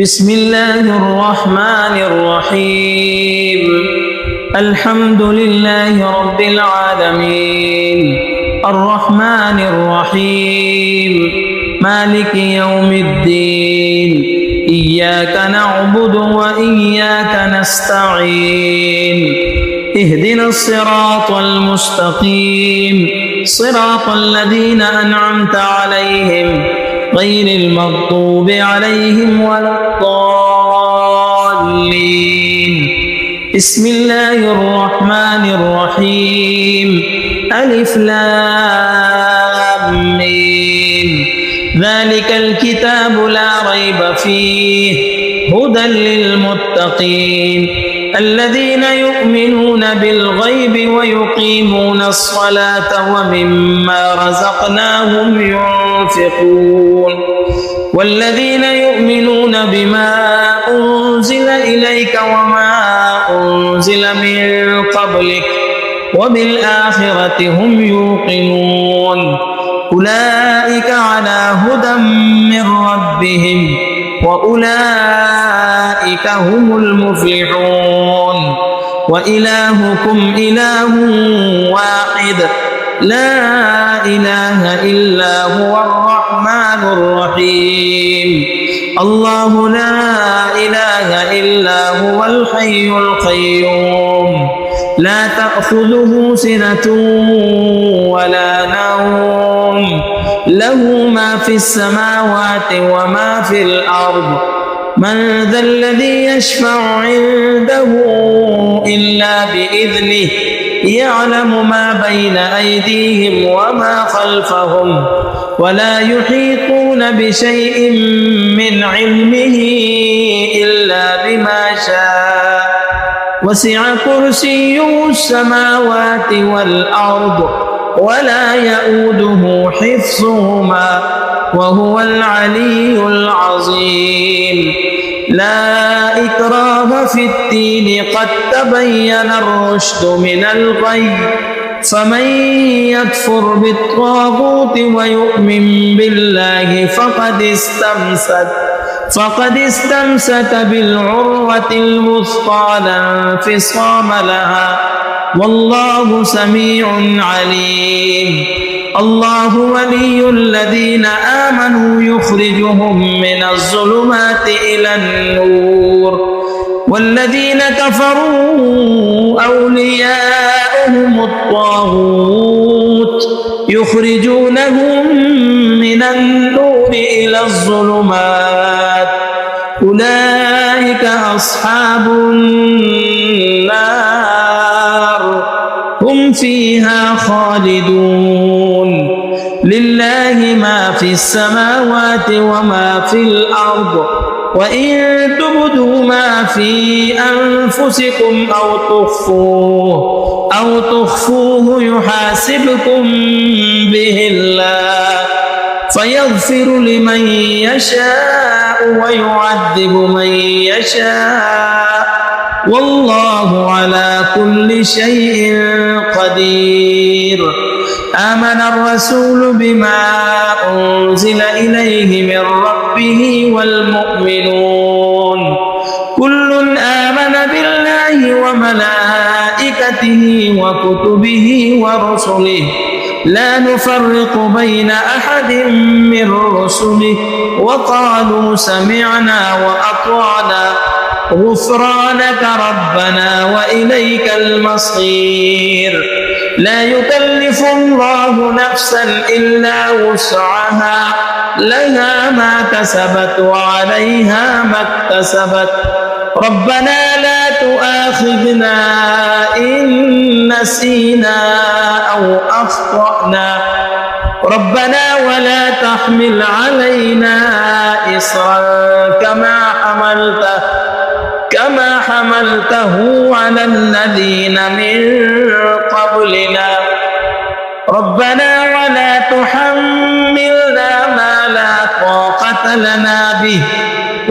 بسم الله الرحمن الرحيم الحمد لله رب العالمين الرحمن الرحيم مالك يوم الدين إياك نعبد وإياك نستعين اهدنا الصراط المستقيم صراط الذين أنعمت عليهم غير المغضوب عليهم ولا الضالين بسم الله الرحمن الرحيم ألف لام ميم ذلك الكتاب لا ريب فيه هدى للمتقين الذين يؤمنون بالغيب ويقيمون الصلاة ومما رزقناهم ينفقون والذين يؤمنون بما أنزل إليك وما أنزل من قبلك وبالآخرة هم يوقنون أولئك على هدى من ربهم وأولئك هم المفلحون وإلهكم إله واحد لا إله إلا هو الرحمن الرحيم الله لا إله إلا هو الحي القيوم لا تأخذه سنة ولا نوم له ما في السماوات وما في الأرض من ذا الذي يشفع عنده إلا بإذنه يعلم ما بين أيديهم وما خلفهم ولا يحيطون بشيء من علمه إلا بما شاء وسع كرسيه السماوات والأرض ولا يؤوده حفظهما وهو العلي العظيم لا إكراه في الدين قد تبين الرشد من الغي فمن يكفر بالطاغوت ويؤمن بالله فقد استمسك بالعروة الوثقى لا انفصام لها والله سميع عليم الله ولي الذين آمنوا يخرجهم من الظلمات إلى النور والذين كفروا أولياؤهم الطاغوت يخرجونهم من النور إلى الظلمات أولئك أصحاب النار هم فيها خالدون لله ما في السماوات وما في الأرض وإن تبدوا ما في أنفسكم أو تخفوه يحاسبكم به الله فيغفر لمن يشاء ويعذب من يشاء والله على كل شيء قدير آمن الرسول بما أنزل إليه من ربه والمؤمنون كل آمن بالله وملائكته وكتبه ورسله لا نفرق بين أحد من رسله وقالوا سمعنا وأطعنا غفرانك ربنا وإليك المصير لا يكلف الله نفسا إلا وسعها لها ما كسبت وعليها ما اكتسبت ربنا لا تؤاخذنا إن نسينا أو أخطأنا ربنا ولا تحمل علينا إصرا كما حملته على الذين من قبلنا ربنا ولا تحملنا ما لا طاقة لنا به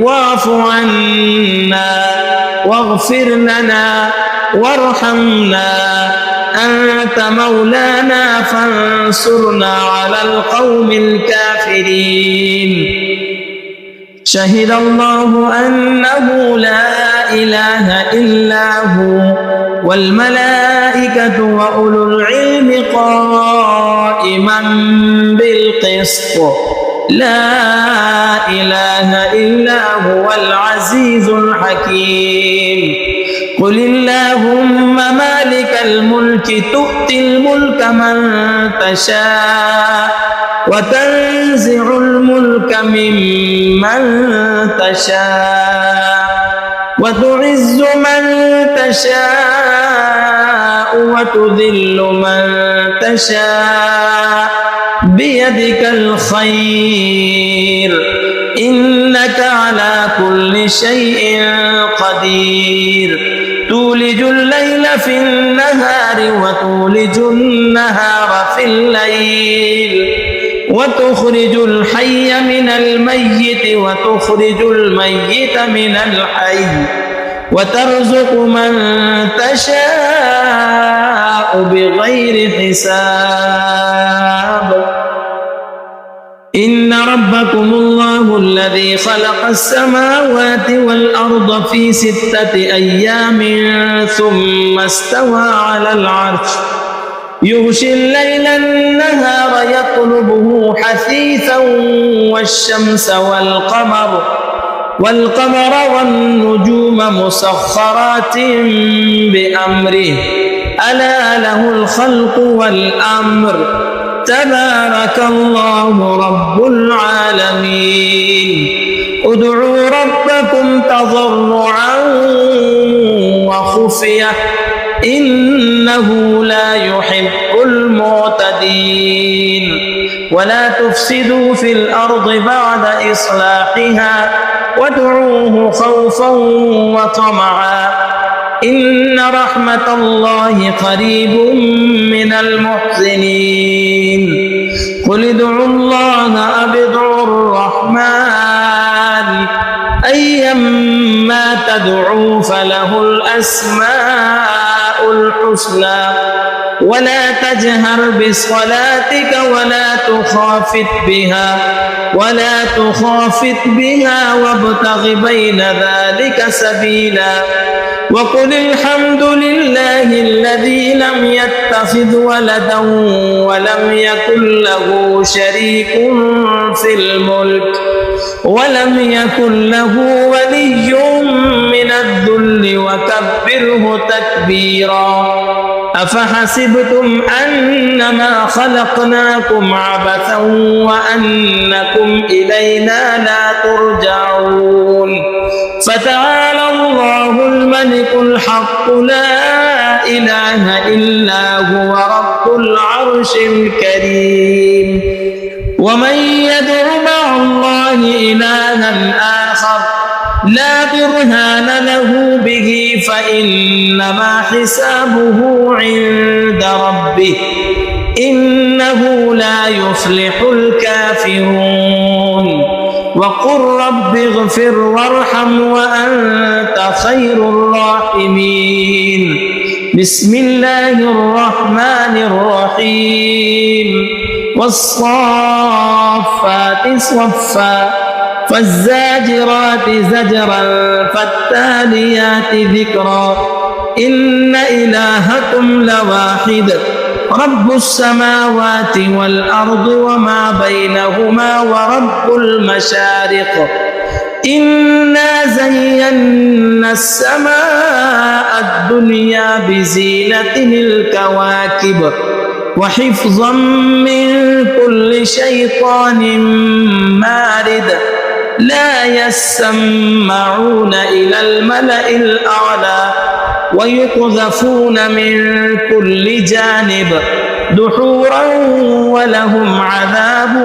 واعف عنا واغفر لنا وارحمنا أنت مولانا فانصرنا على القوم الكافرين شهد الله أنه لا إله إلا هو والملائكة وأولو العلم قائما بالقسط لا إله إلا هو العزيز الحكيم قل اللهم مالك الملك تؤتي الملك من تشاء وتنزع الملك ممن تشاء وتعز من تشاء وتذل من تشاء بيدك الخير إنك على كل شيء قدير تولج الليل في النهار وتولج النهار في الليل وتخرج الحي من الميت وتخرج الميت من الحي وترزق من تشاء بغير حساب إن ربكم الله الذي خلق السماوات والأرض في 6 أيام ثم استوى على العرش يغشي الليل النهار يطلبه حثيثا والشمس والقمر والنجوم مسخرات بأمره ألا له الخلق والأمر تبارك الله رب العالمين ادعوا ربكم تضرعا وخفية إنه لا يحب المعتدين ولا تفسدوا في الأرض بعد إصلاحها وادعوه خوفا وطمعا إن رحمة الله قريب من المحسنين قل ادعوا الله أو ادعوا الرحمن أيما تدعوا فله الأسماء الحسنى ولا تجهر بصلاتك ولا تخافت بها وابتغ بين ذلك سبيلا وقل الحمد لله الذي لم يتخذ ولدا ولم يكن له شريك في الملك ولم يكن له ولي من الذل وكبره تكبيرا أفحسبتم أنما خلقناكم عبثا وأنكم إلينا لا ترجعون فتعالى الله الملك الحق لا إله إلا هو رب العرش الكريم ومن يدع مع الله إلها آخر لا برهان له به فإنما حسابه عند ربه إنه لا يفلح الكافرون وقل رب اغفر وارحم وأنت خير الراحمين بسم الله الرحمن الرحيم والصافات صفا فالزاجرات زجرا فالتاليات ذكرا إن إلهكم لواحد رب السماوات والأرض وما بينهما ورب المشارق إنا زينا السماء الدنيا بزينة الكواكب وحفظا من كل شيطان مارد لا يسمعون إلى الملأ الأعلى ويقذفون من كل جانب دحورا ولهم عذاب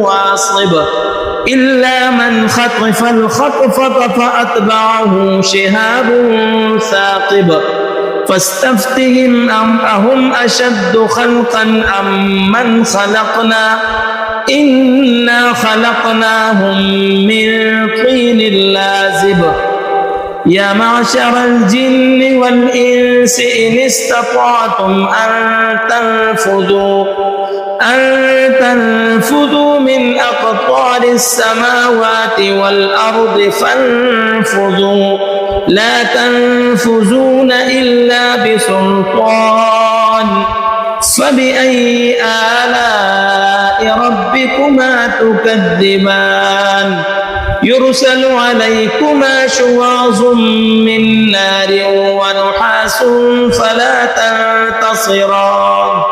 واصب إلا من خطف الخطفة فأتبعه شهاب ثاقب فاستفتهم أهم أشد خلقا أم من خلقنا إنا خلقناهم من طين لازب يا معشر الجن والإنس إن استطعتم أن تنفذوا أن تنفذوا من أقطار السماوات والأرض فانفذوا لا تنفذون إلا بسلطان فبأي آلاء ربكما تكذبان يرسل عليكما شواظ من نار ونحاس فلا تنتصران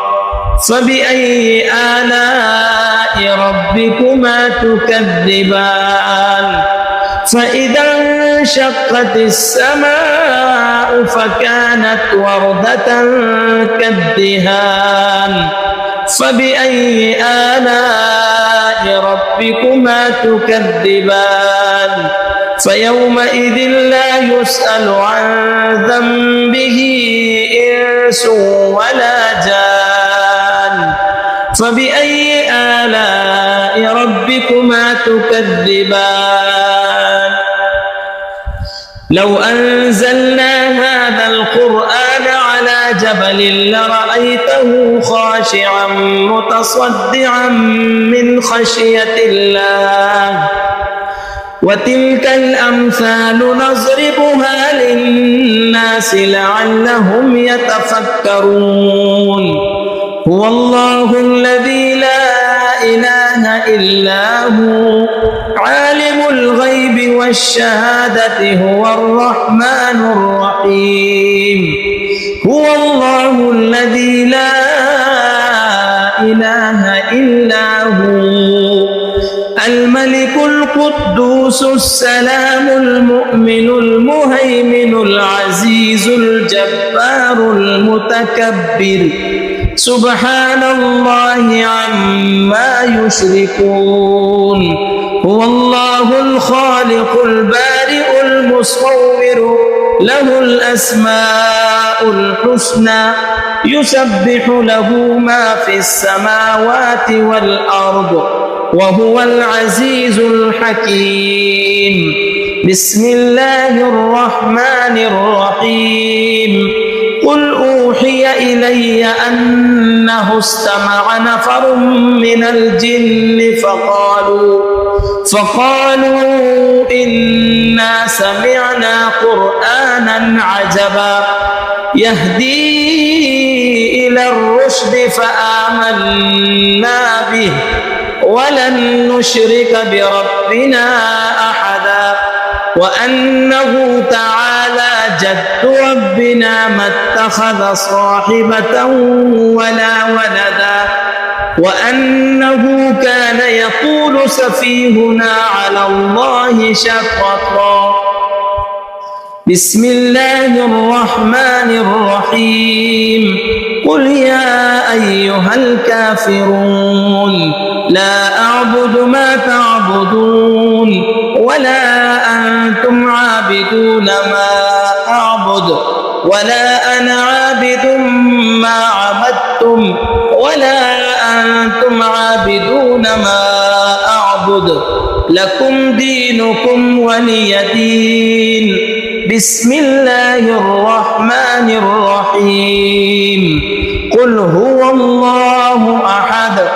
فبأي آلاء ربكما تكذبان فإذا انشقت السماء فكانت وردة كالدهان فبأي آلاء ربكما تكذبان فيومئذ لا يسأل عن ذنبه إنس ولا جان فبأي آلاء ربكما تكذبان لو أنزلنا هذا القرآن على جبل لرأيته خاشعا متصدعا من خشية الله وتلك الأمثال نضربها للناس لعلهم يتفكرون هو الله الذي لا إله إلا هو عالم الغيب والشهادة هو الرحمن الرحيم هو الله الذي لا إله إلا هو الملك القدوس السلام المؤمن المهيمن العزيز الجبار المتكبر سبحان الله عما يشركون هو الله الخالق البارئ المصور له الأسماء الحسنى يسبح له ما في السماوات والأرض وهو العزيز الحكيم بسم الله الرحمن الرحيم قل أوحي إلي أنه استمع نفر من الجن فقالوا إنا سمعنا قرآنا عجبا يهدي إلى الرشد فآمنا به ولن نشرك بربنا أحدا وأنه تعالى جد ربنا ما اتخذ صاحبة ولا ولدا وأنه كان يقول سفيهنا على الله شططا بسم الله الرحمن الرحيم قل يا أيها الكافرون لا أعبد ما تعبدون ولا أنتم عابدون ما أعبد ولا أنا عابد ما عبدتم ولا أنتم عابدون ما أعبد لكم دينكم ولي دين بسم الله الرحمن الرحيم قل هو الله أحد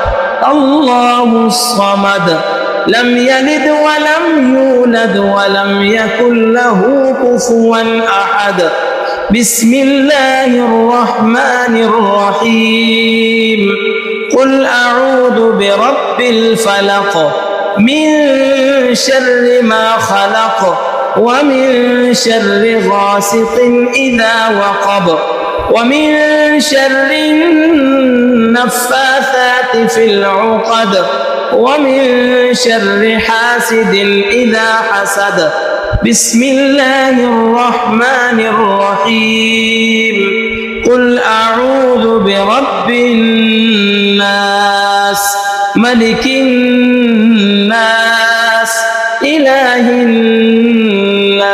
الله الصمد لم يلد ولم يولد ولم يكن له كفوا أحد بسم الله الرحمن الرحيم قل أعوذ برب الفلق من شر ما خلق ومن شر غاسق إذا وقب ومن شر النفاثات في العقد ومن شر حاسد إذا حسد بسم الله الرحمن الرحيم قل أعوذ برب الناس ملك الناس إله الناس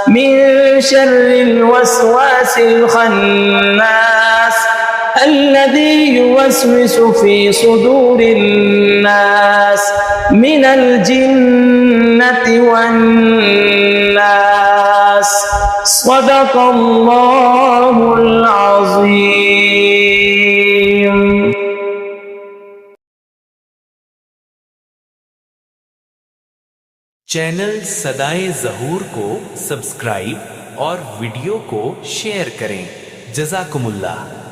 من شر الوسواس الخناس الذي يوسوس في صدور الناس من الجنة والناس صدق الله العظيم चैनल सदाए ज़हूर को सब्सक्राइब और वीडियो को शेयर करें। जज़ाकुमुल्लाह।